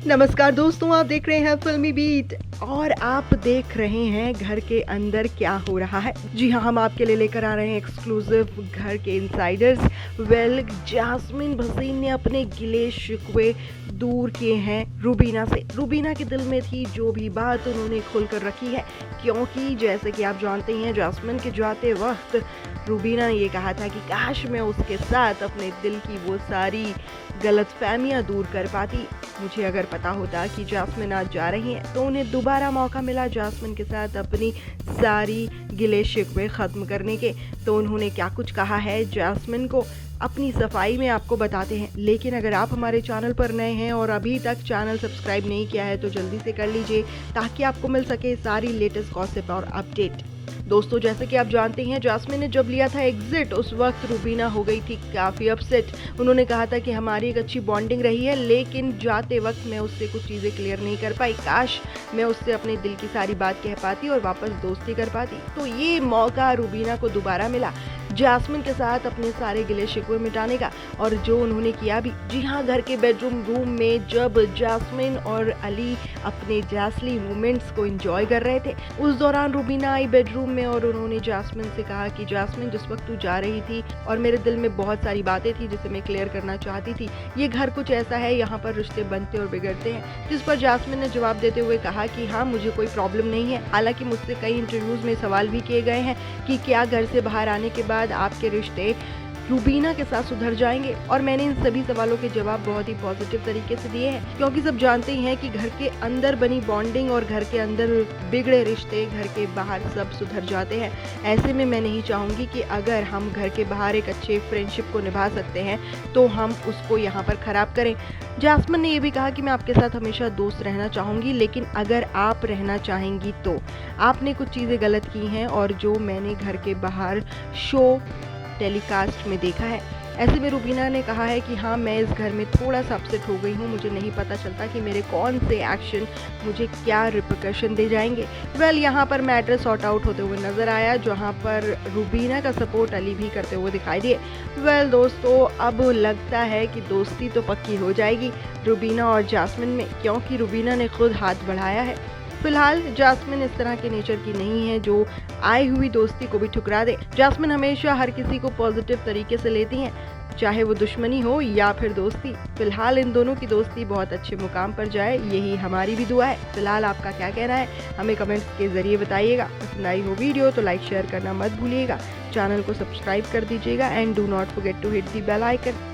नमस्कार दोस्तों, आप देख रहे हैं फिल्मी बीट और आप देख रहे हैं घर के अंदर क्या हो रहा है। जी हाँ, हम आपके लिए लेकर आ रहे हैं एक्सक्लूसिव घर के इनसाइडर्स। जास्मिन भसीन ने अपने गिले शिकवे दूर किए हैं रूबीना से। रूबीना के दिल में थी जो भी बात उन्होंने खुलकर रखी है, क्योंकि जैसे कि आप जानते हैं जास्मिन के जाते वक्त रूबीना ने ये कहा था कि काश मैं उसके साथ अपने दिल की वो सारी गलतफहमियां दूर कर पाती। मुझे अगर पता होता कि जास्मिन आज जा रही हैं तो उन्हें दोबारा मौका मिला जास्मिन के साथ अपनी सारी गिले शिकवे ख़त्म करने के। तो उन्होंने क्या कुछ कहा है जास्मिन को अपनी सफाई में आपको बताते हैं। लेकिन अगर आप हमारे चैनल पर नए हैं और अभी तक चैनल सब्सक्राइब नहीं किया है तो जल्दी से कर लीजिए, ताकि आपको मिल सके सारी लेटेस्ट गॉसिप और अपडेट। दोस्तों, जैसे कि आप जानते हैं जास्मिन ने जब लिया था एग्जिट, उस वक्त रूबीना हो गई थी काफ़ी अपसेट। उन्होंने कहा था कि हमारी एक अच्छी बॉन्डिंग रही है, लेकिन जाते वक्त मैं उससे कुछ चीज़ें क्लियर नहीं कर पाई। काश मैं उससे अपने दिल की सारी बात कह पाती और वापस दोस्ती कर पाती। तो ये मौका रूबीना को दोबारा मिला जास्मिन के साथ अपने सारे गिले शिकवे मिटाने का, और जो उन्होंने किया भी। जी हाँ, घर के बेडरूम रूम में जब जास्मिन और अली अपने जासली मोमेंट्स को एंजॉय कर रहे थे, उस दौरान रूबीना आई बेडरूम में और उन्होंने जास्मिन से कहा कि जास्मिन, जिस वक्त तू जा रही थी और मेरे दिल में बहुत सारी बातें थी जिसे मैं क्लियर करना चाहती थी। ये घर कुछ ऐसा है, यहाँ पर रिश्ते बनते और बिगड़ते हैं। जिस पर जास्मिन ने जवाब देते हुए कहा कि हाँ, मुझे कोई प्रॉब्लम नहीं है। हालांकि मुझसे कई इंटरव्यूज में सवाल भी किए गए हैं कि क्या घर से बाहर आने के बाद आपके रिश्ते रूबीना के साथ सुधर जाएंगे, और मैंने इन सभी सवालों के जवाब बहुत ही पॉजिटिव तरीके से दिए हैं, क्योंकि सब जानते ही हैं कि घर के अंदर बनी बॉन्डिंग और घर के अंदर बिगड़े रिश्ते घर के बाहर सब सुधर जाते हैं। ऐसे में मैं नहीं चाहूँगी कि अगर हम घर के बाहर एक अच्छे फ्रेंडशिप को निभा सकते हैं तो हम उसको यहाँ पर ख़राब करें। जास्मिन ने यह भी कहा कि मैं आपके साथ हमेशा दोस्त रहना चाहूँगी, लेकिन अगर आप रहना चाहेंगी तो आपने कुछ चीज़ें गलत की हैं और जो मैंने घर के बाहर शो टेलीकास्ट में देखा है। ऐसे में रूबीना ने कहा है कि हाँ, मैं इस घर में थोड़ा सा अपसेट हो गई हूँ। मुझे नहीं पता चलता कि मेरे कौन से एक्शन मुझे क्या रिपरकशन दे जाएंगे। यहाँ पर मैटर सॉर्ट आउट होते हुए नजर आया, जहाँ पर रूबीना का सपोर्ट अली भी करते हुए दिखाई दिए। दोस्तों, अब लगता है कि दोस्ती तो पक्की हो जाएगी रूबीना और जास्मिन में, क्योंकि रूबीना ने खुद हाथ बढ़ाया है। फिलहाल जास्मिन इस तरह के नेचर की नहीं है जो आई हुई दोस्ती को भी ठुकरा दे। जास्मिन हमेशा हर किसी को पॉजिटिव तरीके से लेती हैं, चाहे वो दुश्मनी हो या फिर दोस्ती। फिलहाल इन दोनों की दोस्ती बहुत अच्छे मुकाम पर जाए, यही हमारी भी दुआ है। फिलहाल आपका क्या कहना है, हमें कमेंट्स के जरिए बताइएगा। पसंद आई हो वीडियो तो लाइक शेयर करना मत भूलिएगा। चैनल को सब्सक्राइब कर दीजिएगा and do not forget to hit the bell icon.